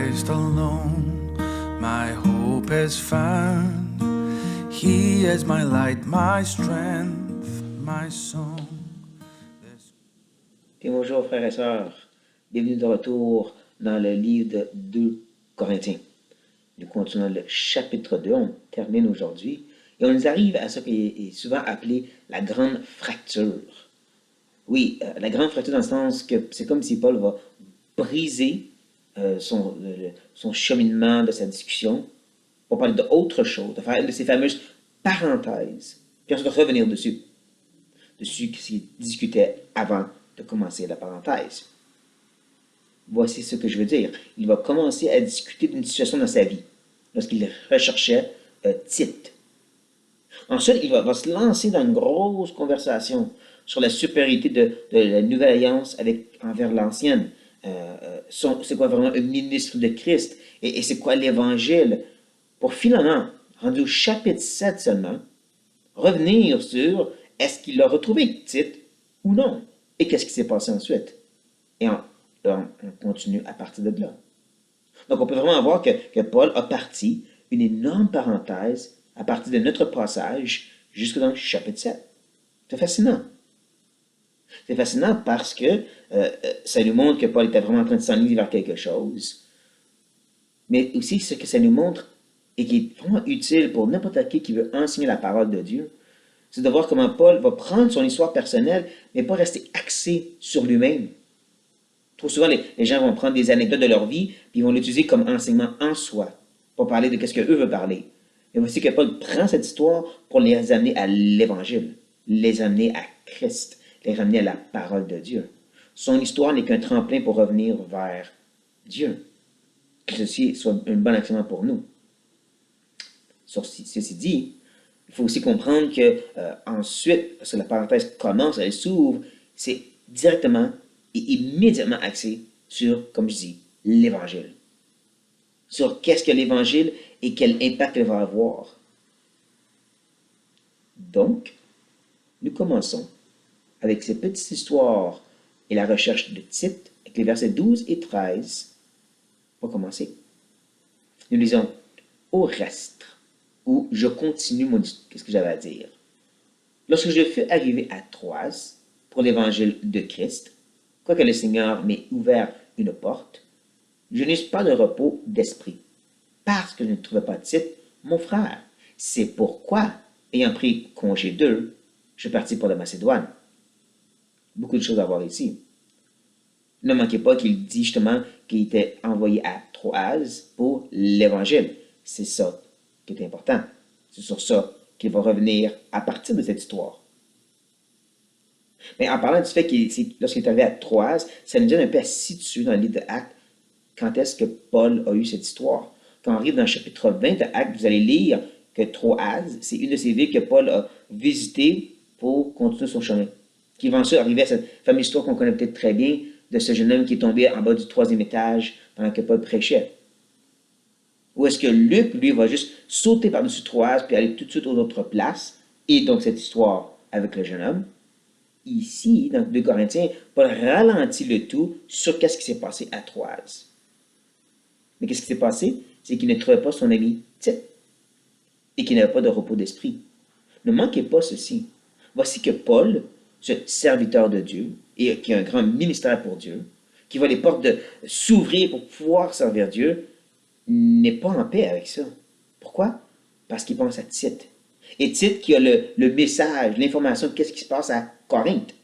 Christ alone, my hope is found. He is my light, my strength, my song. Et bonjour frères et sœurs, bienvenue de retour dans le livre de 2 Corinthiens. Nous continuons le chapitre 2, on termine aujourd'hui, et on nous arrive à ce qui est souvent appelé la grande fracture. Oui, la grande fracture dans le sens que c'est comme si Paul va briser son cheminement de sa discussion pour parler d'autre chose, de faire une de ces fameuses parenthèses, puis ensuite revenir dessus ce qui discutait avant de commencer la parenthèse. Voici ce que je veux dire. Il va commencer à discuter d'une situation dans sa vie, lorsqu'il recherchait Tite. Ensuite, il va se lancer dans une grosse conversation sur la supériorité de la nouvelle alliance envers l'ancienne. C'est quoi vraiment un ministre de Christ? Et c'est quoi l'évangile? Pour finalement, rendu au chapitre 7 seulement, revenir sur est-ce qu'il a retrouvé Tite ou non? Et qu'est-ce qui s'est passé ensuite? Et on continue à partir de là. Donc, on peut vraiment voir que Paul a parti une énorme parenthèse à partir de notre passage jusque dans le chapitre 7. C'est fascinant. C'est fascinant parce que ça nous montre que Paul était vraiment en train de s'enligner vers quelque chose. Mais aussi, ce que ça nous montre et qui est vraiment utile pour n'importe qui veut enseigner la parole de Dieu, c'est de voir comment Paul va prendre son histoire personnelle, mais pas rester axé sur lui-même. Trop souvent, les gens vont prendre des anecdotes de leur vie, puis ils vont l'utiliser comme enseignement en soi, pour parler de ce qu'eux veulent parler. Et voici que Paul prend cette histoire pour les amener à l'Évangile, les amener à Christ, les ramener à la parole de Dieu. Son histoire n'est qu'un tremplin pour revenir vers Dieu. Que ceci soit un bon enseignement pour nous. Ceci dit, il faut aussi comprendre que ensuite, lorsque la parenthèse commence, elle s'ouvre, c'est directement et immédiatement axé sur, comme je dis, l'Évangile. Sur qu'est-ce que l'Évangile et quel impact il va avoir. Donc, nous commençons avec ces petites histoires et la recherche de Tite, avec les versets 12 et 13, pour commencer. Nous lisons au reste, où je continue qu'est-ce que j'avais à dire. Lorsque je fus arrivé à Troas pour l'évangile de Christ, quoique le Seigneur m'ait ouvert une porte, je n'eus pas de repos d'esprit, parce que je ne trouvais pas Tite, mon frère. C'est pourquoi, ayant pris congé d'eux, je partis pour la Macédoine. Beaucoup de choses à voir ici. Ne manquez pas qu'il dit justement qu'il était envoyé à Troas pour l'évangile. C'est ça qui est important. C'est sur ça qu'il va revenir à partir de cette histoire. Mais en parlant du fait lorsqu'il est arrivé à Troas, ça nous donne un peu à situer dans le livre de Actes quand est-ce que Paul a eu cette histoire. Quand on arrive dans le chapitre 20 de Actes, vous allez lire que Troas, c'est une de ces villes que Paul a visitées pour continuer son chemin. Qui va ensuite arriver à cette fameuse histoire qu'on connaît peut-être très bien de ce jeune homme qui est tombé en bas du 3e étage pendant que Paul prêchait. Ou est-ce que Luc, lui, va juste sauter par-dessus Troas puis aller tout de suite aux autres places, et donc cette histoire avec le jeune homme. Ici, dans 2 Corinthiens, Paul ralentit le tout sur qu'est-ce qui s'est passé à Troas. Mais qu'est-ce qui s'est passé? C'est qu'il ne trouvait pas son ami Tite et qu'il n'avait pas de repos d'esprit. Ne manquez pas ceci. Voici que Paul, ce serviteur de Dieu, et qui a un grand ministère pour Dieu, qui voit les portes s'ouvrir pour pouvoir servir Dieu, n'est pas en paix avec ça. Pourquoi? Parce qu'il pense à Tite. Et Tite qui a le message, l'information de qu'est-ce qui se passe à Corinthe.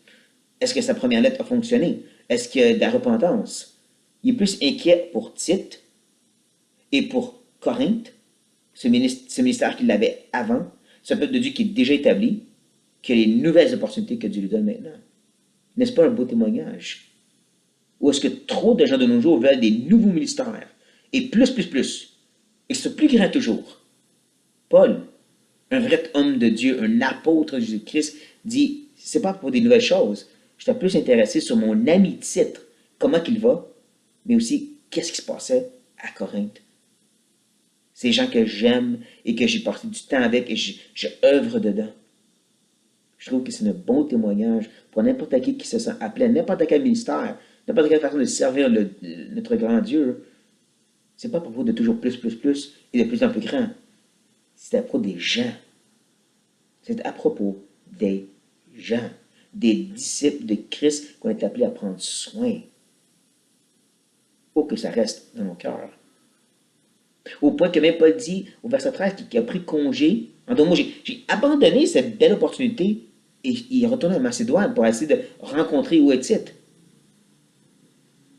Est-ce que sa première lettre a fonctionné? Est-ce qu'il y a de la repentance? Il est plus inquiet pour Tite et pour Corinthe, ce ministère qu'il avait avant, ce peuple de Dieu qui est déjà établi, que les nouvelles opportunités que Dieu lui donne maintenant. N'est-ce pas un beau témoignage? Ou est-ce que trop de gens de nos jours veulent des nouveaux ministères? Et plus. Et ce plus grand toujours. Paul, un vrai homme de Dieu, un apôtre de Jésus-Christ, dit, c'est pas pour des nouvelles choses. Je suis plus intéressé sur mon ami Tite, comment qu'il va, mais aussi qu'est-ce qui se passait à Corinthe. Ces gens que j'aime et que j'ai passé du temps avec et je œuvre dedans. Je trouve que c'est un bon témoignage pour n'importe qui se sent appelé à n'importe quel ministère, n'importe quelle façon de servir notre grand Dieu. c'est pas à propos de toujours plus et de plus en plus grand. C'est à propos des gens. C'est à propos des gens, des disciples de Christ qu'on est appelés à prendre soin. Pour que ça reste dans nos cœurs. Au point que même Paul dit au verset 13 qu'il a pris congé. En d'autres mots, j'ai abandonné cette belle opportunité et il est retourné en Macédoine pour essayer de rencontrer où est Tite.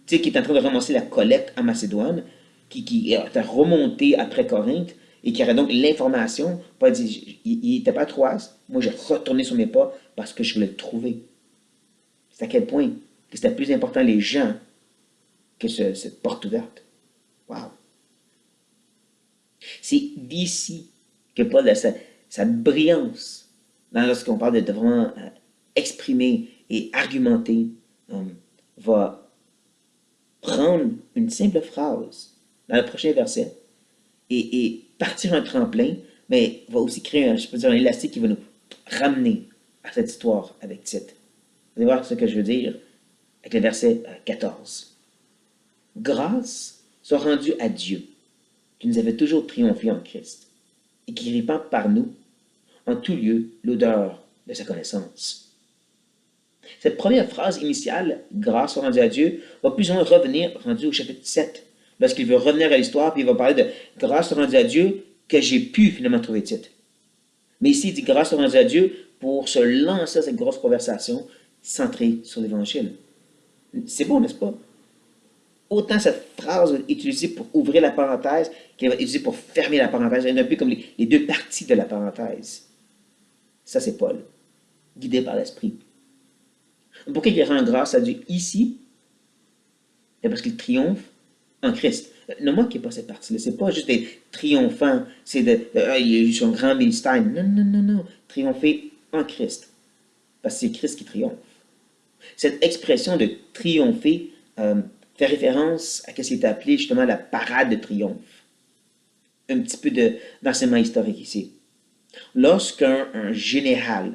Tite qui est en train de ramasser la collecte en Macédoine, qui est remonté après Corinthe et qui aurait donc l'information. Paul dit, il n'était pas trop as. Moi, j'ai retourné sur mes pas parce que je voulais le trouver. C'est à quel point que c'était plus important les gens que cette porte ouverte. Wow! C'est d'ici que Paul a sa brillance lorsqu'on parle de vraiment exprimer et argumenter, va prendre une simple phrase dans le prochain verset et partir un tremplin, mais va aussi créer je peux dire, un élastique qui va nous ramener à cette histoire avec Tite. Vous allez voir ce que je veux dire avec le verset 14. Grâce soit rendue à Dieu, qui nous avait toujours triomphé en Christ, et qui répand par nous, en tout lieu, l'odeur de sa connaissance. Cette première phrase initiale, grâce soit rendue à Dieu, va plus ou moins revenir, rendu au chapitre 7, lorsqu'il veut revenir à l'histoire, puis il va parler de grâce soit rendue à Dieu, que j'ai pu finalement trouver Tite. Mais ici, il dit grâce soit rendue à Dieu pour se lancer à cette grosse conversation centrée sur l'Évangile. C'est beau, n'est-ce pas? Autant cette phrase va être utilisée pour ouvrir la parenthèse qu'elle va être utilisée pour fermer la parenthèse. Elle est un peu comme les deux parties de la parenthèse. Ça, c'est Paul, guidé par l'Esprit. Pourquoi il rend grâce à Dieu ici? C'est parce qu'il triomphe en Christ. Ne manquez pas cette partie-là. C'est pas juste des triomphants, c'est il a eu son grand ministère. Non, non, non, non. Triompher en Christ. Parce que c'est Christ qui triomphe. Cette expression de triompher fait référence à ce qui est appelé justement la parade de triomphe. Un petit peu d'enseignement historique ici. Lorsqu'un général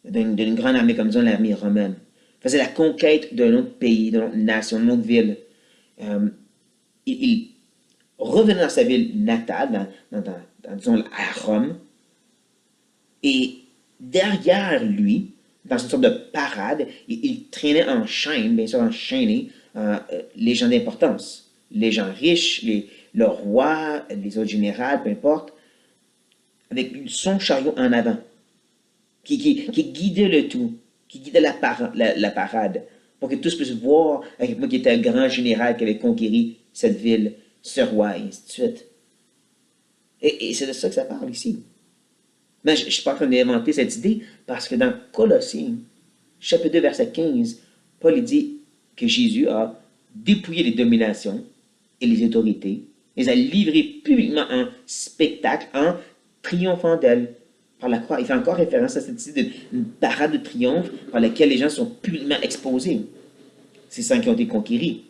d'une grande armée comme disons l'armée romaine faisait la conquête d'un autre pays, d'une autre nation, d'une autre ville, il revenait dans sa ville natale, disons à Rome, et derrière lui, dans une sorte de parade, il traînait en chaîne, bien sûr enchaîné, les gens d'importance, les gens riches, le roi, les autres généraux, peu importe, avec son chariot en avant, qui guidait le tout, qui guidait la parade, pour que tous puissent voir à quel point il était un grand général qui avait conquéri cette ville, ce roi, et ainsi de suite. Et c'est de ça que ça parle ici. Mais je ne suis pas en train d'inventer cette idée, parce que dans Colossiens, chapitre 2, verset 15, Paul dit que Jésus a dépouillé les dominations et les autorités, les a livrées publiquement en spectacle, en triomphant d'elles par la croix. Il fait encore référence à cette idée d'une parade de triomphe par laquelle les gens sont publiquement exposés. C'est ceux qui ont été conquéris.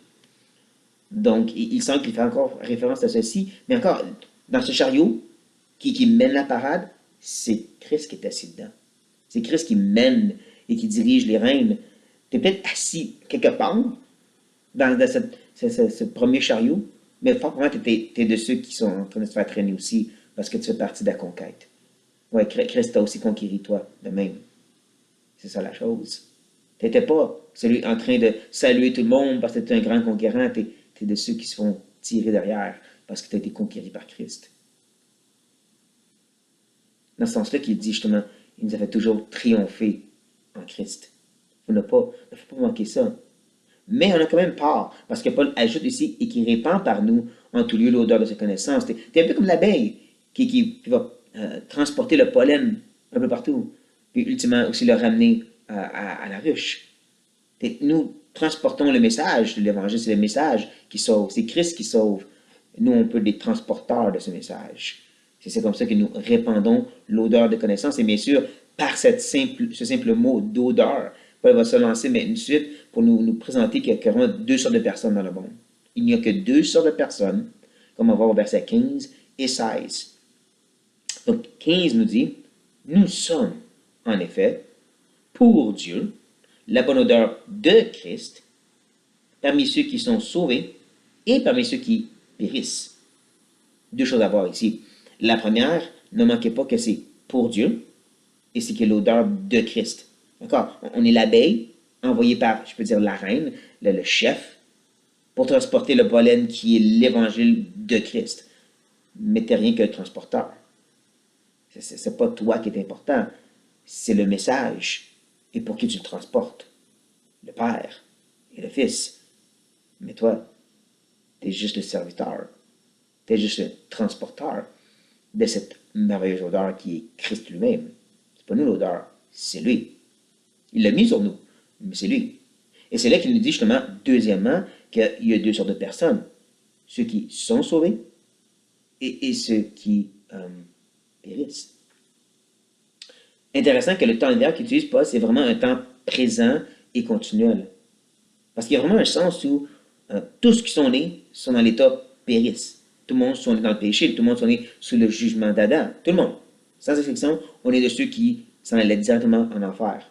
Donc, il semble qu'il fait encore référence à ceci, mais encore, dans ce chariot qui mène la parade, c'est Christ qui est assis dedans. C'est Christ qui mène et qui dirige les rênes. Tu es peut-être assis quelque part dans ce premier chariot, mais forcément, tu es de ceux qui sont en train de se faire traîner aussi parce que tu fais partie de la conquête. Oui, Christ t'a aussi conquéri toi, de même. C'est ça la chose. Tu n'étais pas celui en train de saluer tout le monde parce que tu es un grand conquérant. Tu es de ceux qui se font tirer derrière parce que tu as été conquéri par Christ. Dans ce sens-là qu'il dit justement, il nous a fait toujours triompher en Christ. Il ne faut pas manquer ça. Mais on a quand même part, parce que Paul ajoute ici, et qui répand par nous en tout lieu l'odeur de sa connaissance. Tu es un peu comme l'abeille qui va transporter le pollen un peu partout, puis ultimement aussi le ramener à la ruche. Nous transportons le message de l'Évangile, c'est le message qui sauve, c'est Christ qui sauve. Nous, on peut être des transporteurs de ce message. C'est comme ça que nous répandons l'odeur de connaissance. Et bien sûr, par ce simple mot d'odeur, Paul va se lancer mais une suite pour nous présenter qu'il y a carrément deux sortes de personnes dans le monde. Il n'y a que deux sortes de personnes, comme on va voir au verset 15 et 16. Donc 15 nous dit, nous sommes en effet pour Dieu la bonne odeur de Christ parmi ceux qui sont sauvés et parmi ceux qui périssent. Deux choses à voir ici. La première, ne manquez pas que c'est pour Dieu et c'est que l'odeur de Christ. D'accord? On est l'abeille envoyée par, je peux dire, la reine, le chef, pour transporter le pollen qui est l'évangile de Christ. Mais t'es rien que le transporteur. C'est pas toi qui est important, c'est le message et pour qui tu le transportes. Le Père et le Fils. Mais toi, tu es juste le serviteur. Tu es juste le transporteur de cette merveilleuse odeur qui est Christ lui-même. C'est pas nous l'odeur, c'est lui. Il l'a mis sur nous, mais c'est lui. Et c'est là qu'il nous dit justement, deuxièmement, qu'il y a deux sortes de personnes. Ceux qui sont sauvés et ceux qui périssent. Intéressant que le temps d'hiver qu'il utilise pas, c'est vraiment un temps présent et continuel. Parce qu'il y a vraiment un sens où tous qui sont nés sont dans l'état périssent. Tout le monde sont nés dans le péché, tout le monde sont nés sous le jugement d'Adam. Tout le monde. Sans exception, on est de ceux qui s'en allaient directement en enfer.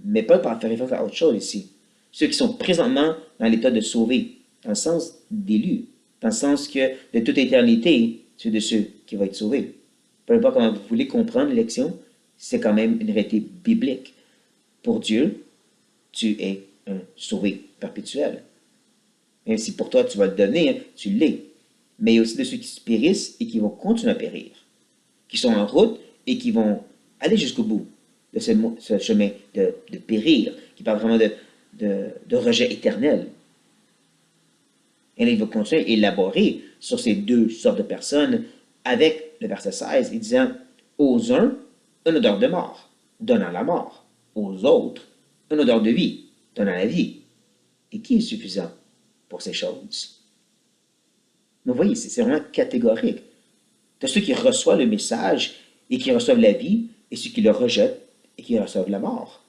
Mais Paul fait référence à autre chose ici. Ceux qui sont présentement dans l'état de sauvés, dans le sens d'élu, dans le sens que de toute éternité, c'est de ceux qui vont être sauvés. Peu importe comment vous voulez comprendre l'élection, c'est quand même une réalité biblique. Pour Dieu, tu es un sauvé perpétuel. Même si pour toi tu vas le devenir, tu l'es. Mais il y a aussi de ceux qui périssent et qui vont continuer à périr, qui sont en route et qui vont aller jusqu'au bout de ce chemin de périr, qui parle vraiment de rejet éternel. Et là, il va continuer à élaborer sur ces deux sortes de personnes avec le verset 16, il disant, aux uns, une odeur de mort, donnant la mort. Aux autres, une odeur de vie, donnant la vie. Et qui est suffisant pour ces choses? Vous voyez, c'est vraiment catégorique. Tu as ceux qui reçoivent le message et qui reçoivent la vie, et ceux qui le rejettent et qui reçoivent la mort.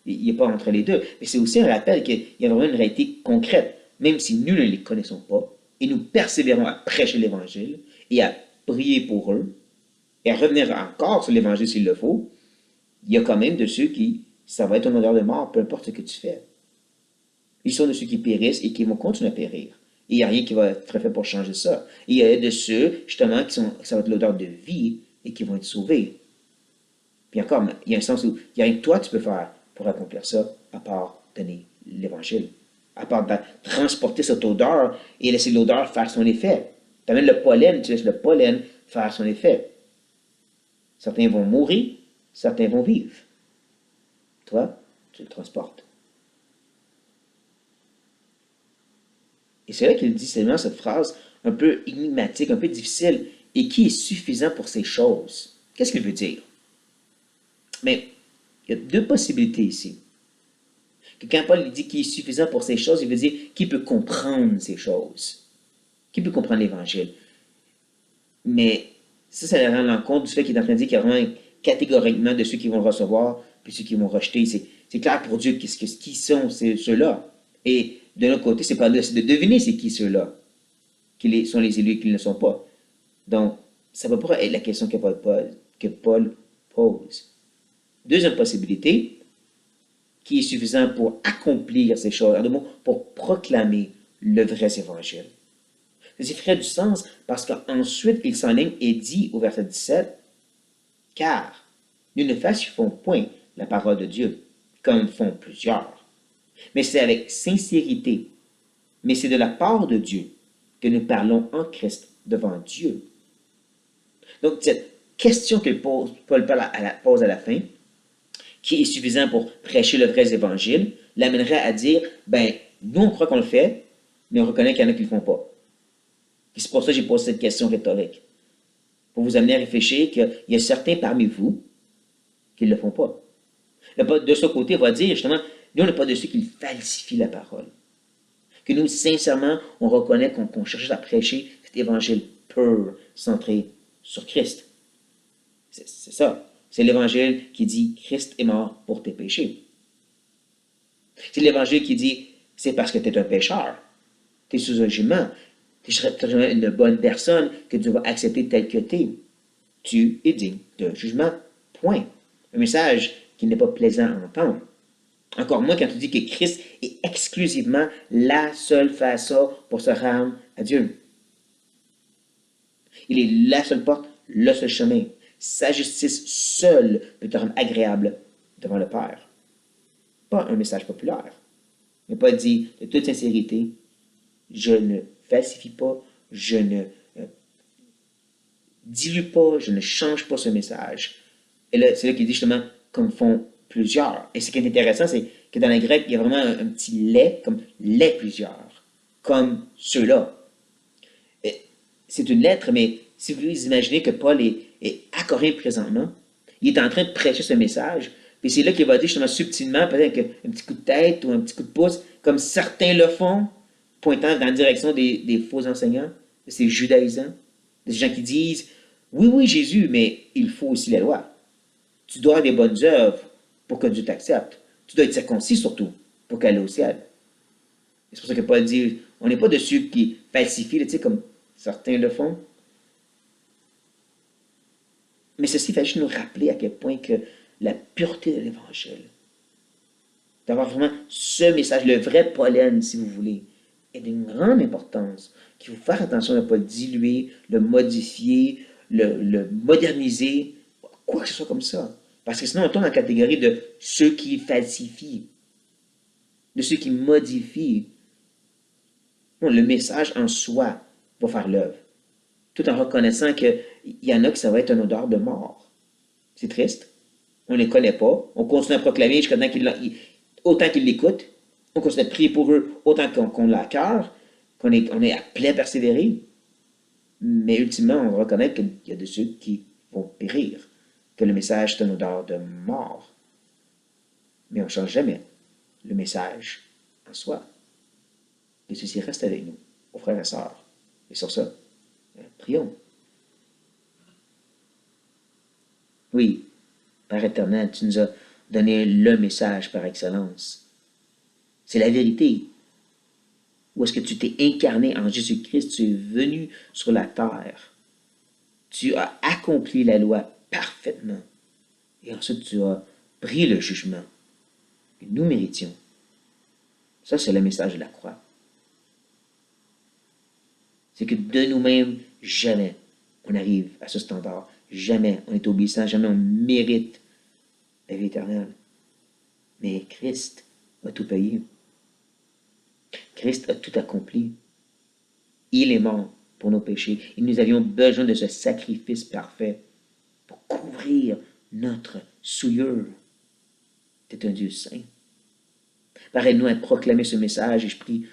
Il n'y a pas entre les deux. Mais c'est aussi un rappel qu'il y a vraiment une réalité concrète, même si nous ne les connaissons pas, et nous persévérons à prêcher l'Évangile et à prier pour eux, et à revenir encore sur l'Évangile s'il le faut, il y a quand même de ceux qui, ça va être une odeur de mort, peu importe ce que tu fais. Ils sont de ceux qui périssent et qui vont continuer à périr. Et il n'y a rien qui va être fait pour changer ça. Et il y a de ceux, justement, ça va être l'odeur de vie et qui vont être sauvés. Puis encore, il y a un sens où il n'y a rien que toi tu peux faire pour accomplir ça, à part donner l'Évangile. À part transporter cette odeur et laisser l'odeur faire son effet. Tu amènes le pollen, tu laisses le pollen faire son effet. Certains vont mourir, certains vont vivre. Toi, tu le transportes. Et c'est là qu'il dit seulement cette phrase un peu énigmatique, un peu difficile, et qui est suffisant pour ces choses. Qu'est-ce qu'il veut dire? Mais il y a deux possibilités ici. Que quand Paul dit qu'il est suffisant pour ces choses, il veut dire qui peut comprendre ces choses. Qui peut comprendre l'Évangile. Mais ça rend l'encontre du fait qu'il est en train de dire qu'il y a vraiment catégoriquement de ceux qui vont le recevoir, puis ceux qui vont rejeter. C'est clair pour Dieu qui sont ceux-là. Et de l'autre côté, c'est de deviner c'est qui ceux-là, qui sont les élus et qui ne le sont pas. Donc, ça ne va pas être la question que Paul pose. Deuxième possibilité, qui est suffisant pour accomplir ces choses, en deux mots, pour proclamer le vrai évangile. Ceci ferait du sens parce qu'ensuite, il s'enligne et dit au verset 17, « Car nous ne falsifions point la parole de Dieu, comme font plusieurs. Mais c'est avec sincérité, mais c'est de la part de Dieu que nous parlons en Christ devant Dieu. » Donc, cette question que Paul pose à la fin, qui est suffisant pour prêcher le vrai évangile, l'amènerait à dire, ben, nous on croit qu'on le fait, mais on reconnaît qu'il y en a qui ne le font pas. Et c'est pour ça que j'ai posé cette question rhétorique. Pour vous amener à réfléchir qu'il y a certains parmi vous qui ne le font pas. De ce côté, on va dire justement, nous on n'est pas de ceux qui falsifient la parole. Que nous, sincèrement, on reconnaît qu'on cherche à prêcher cet évangile pur, centré sur Christ. C'est ça. C'est l'évangile qui dit Christ est mort pour tes péchés. C'est l'évangile qui dit c'est parce que tu es un pécheur. Tu es sous un jugement. Tu es une bonne personne que Dieu va accepter tel que tu es. Tu es digne d'un jugement. Point. Un message qui n'est pas plaisant à entendre. Encore moins quand tu dis que Christ est exclusivement la seule façon pour se rendre à Dieu. Il est la seule porte, le seul chemin. Sa justice seule peut te rendre agréable devant le Père. Pas un message populaire. Il n'a pas dit de toute sincérité, je ne falsifie pas, je ne dilue pas, je ne change pas ce message. Et là, c'est là qu'il dit justement, comme font plusieurs. Et ce qui est intéressant, c'est que dans le grec, il y a vraiment un petit les, comme les plusieurs, comme ceux-là. C'est une lettre, mais si vous voulez imaginer que Paul est à Corinthe présentement, il est en train de prêcher ce message, puis c'est là qu'il va dire justement subtilement, peut-être un petit coup de tête ou un petit coup de pouce, comme certains le font, pointant dans la direction des faux enseignants, de ces judaïsants, des gens qui disent, oui, oui, Jésus, mais il faut aussi la loi. Tu dois avoir des bonnes œuvres pour que Dieu t'accepte. Tu dois être circoncis surtout pour qu'elle aille au ciel. C'est pour ça que Paul dit, on n'est pas de ceux qui falsifient, tu sais, comme certains le font. Mais ceci fait juste nous rappeler à quel point que la pureté de l'Évangile, d'avoir vraiment ce message, le vrai pollen, si vous voulez, est d'une grande importance, qu'il faut faire attention de ne pas le diluer, le modifier, le moderniser, quoi que ce soit comme ça. Parce que sinon, on tombe dans la catégorie de ceux qui falsifient, de ceux qui modifient. Non, le message en soi va faire l'œuvre, tout en reconnaissant qu'il y en a que ça va être une odeur de mort. C'est triste. On ne les connaît pas. On continue à proclamer jusqu'à autant qu'ils l'écoutent. On continue à prier pour eux autant qu'on l'a à cœur, qu'on est appelé à persévérer. Mais ultimement, on va reconnaître qu'il y a de ceux qui vont périr, que le message est une odeur de mort. Mais on ne change jamais le message en soi. Et ceci reste avec nous, aux frères et sœurs. Et sur ça, prions. Oui, Père éternel, tu nous as donné le message par excellence. C'est la vérité. Où est-ce que tu t'es incarné en Jésus-Christ, tu es venu sur la terre. Tu as accompli la loi parfaitement. Et ensuite, tu as pris le jugement que nous méritions. Ça, c'est le message de la croix. C'est que de nous-mêmes, jamais on arrive à ce standard. Jamais on est obéissant, jamais on mérite la vie éternelle. Mais Christ a tout payé. Christ a tout accompli. Il est mort pour nos péchés. Et nous avions besoin de ce sacrifice parfait pour couvrir notre souillure. Tu es un Dieu saint. Pareille-nous à proclamer ce message et je prie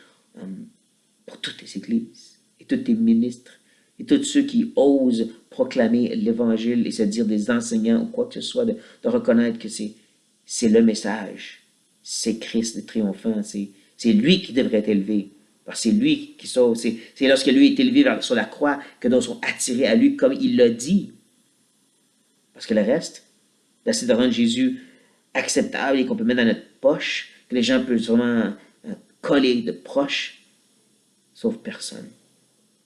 pour toutes les églises et tous tes ministres et tous ceux qui osent proclamer l'Évangile et se dire des enseignants ou quoi que ce soit, de reconnaître que c'est le message. C'est Christ le triomphant. C'est lui qui devrait être élevé. Parce que c'est lui qui sauve. C'est lorsque lui est élevé sur la croix que d'autres sont attirés à lui comme il l'a dit. Parce que le reste, d'essayer de rendre Jésus acceptable et qu'on peut mettre dans notre poche, que les gens peuvent vraiment coller de proche, sauf personne.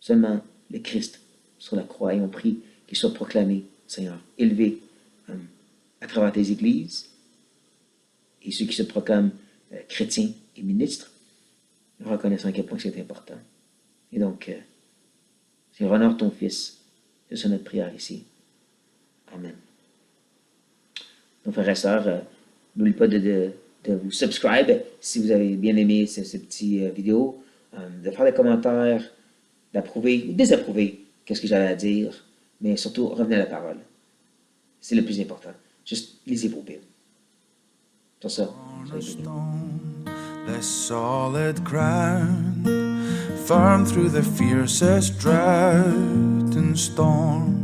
Seulement le Christ sur la croix. Et on prie qu'il soit proclamé, Seigneur, élevé à travers tes églises et ceux qui se proclament chrétiens et ministres, reconnaissant à quel point c'est important. Et donc, Seigneur, honore ton Fils. C'est ça notre prière ici. Amen. Donc, frères et sœurs, n'oubliez pas de vous subscribe si vous avez bien aimé ce petit vidéo, de faire des commentaires, d'approuver ou désapprouver qu'est-ce que j'allais à dire, mais surtout, revenez à la parole. C'est le plus important. Juste lisez vos Bibles. Sur ça, The solid ground, firm through the fiercest drought and storm.